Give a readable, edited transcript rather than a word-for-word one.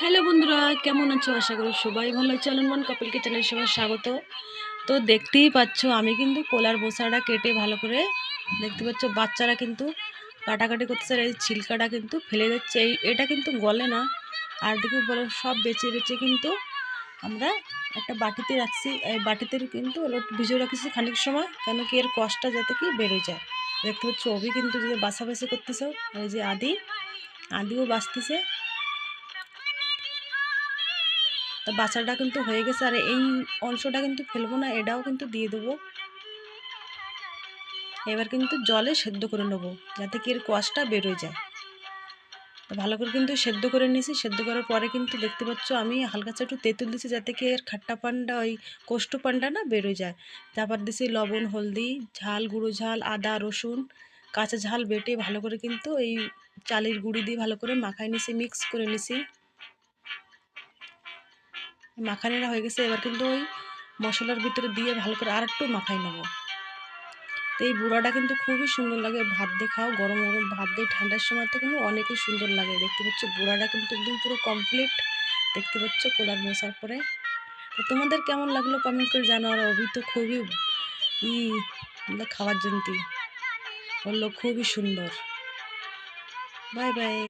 Hello বন্ধুরা, কেমন আছো? আশা করি সবাই ভালো আছো। আনন্দমন কাপল কিচেনে সবাই স্বাগত। তো দেখতেই পাচ্ছ আমি কিন্তু কলার বোসাটা কেটে ভালো করে দেখতে পাচ্ছ বাচ্চারা কিন্তু কাটাকাটি করতেছে। আর এই ছিলকাটা কিন্তু ফেলে দিচ্ছে। এটা কিন্তু গলে না। আর দেখি বলে সব বেছে বেছে কিন্তু আমরা একটা বাটিতে রাখছি। এই বাটিতে কিন্তু একটু ভিজিয়ে রাখছি খানিক সময়, কেন কি এর কষটা যাতে কি বেরোয় যায়। দেখতে পাচ্ছ অভি কিন্তু যে বাছাবাছি করতেছে। এই যে আদিও বাছতেছে। তা বাছাটা কিন্তু হয়ে গেছে। আর এই অংশটা কিন্তু ফেলবো না, এটাও কিন্তু দিয়ে দেবো। এবার কিন্তু জলে সেদ্ধ করে নেবো যাতে কি এর কষটা বেরোয় যায়। তো ভালো করে কিন্তু সেদ্ধ করে নিয়েছি। সেদ্ধ করার পরে কিন্তু দেখতে পাচ্ছ আমি হালকা একটু তেঁতুল দিছি যাতে কি এর খাট্টা পানটা ওই কোষ্ঠ পানটা না বেরোয় যায়। তারপর দিছি লবণ, হলদি, ঝাল, গুঁড়ো ঝাল, আদা, রসুন, কাঁচা ঝাল বেটে ভালো করে কিন্তু এই চালের গুঁড়ি দিয়ে ভালো করে মাখাই নিছি, মিক্স করে নিছি। মাখানিটা হয়ে গেছে। এবার কিন্তু ওই মশলার ভিতরে দিয়ে ভালো করে আর একটু মাখাই নেবো। তো এই বুড়াটা কিন্তু খুবই সুন্দর লাগে ভাত দিয়ে খাও, গরম গরম ভাত দিয়ে ঠান্ডার সময় তো কিন্তু অনেকই সুন্দর লাগে। দেখতে পাচ্ছ বুড়াটা কিন্তু একদম পুরো কমপ্লিট। দেখতে পাচ্ছ কোলার মোছার পরে। তো তোমাদের কেমন লাগলো কমেন্ট করে জানো। আর অভি তো খুবই ই খাওয়ার জন্য বললো খুবই সুন্দর। Bye bye.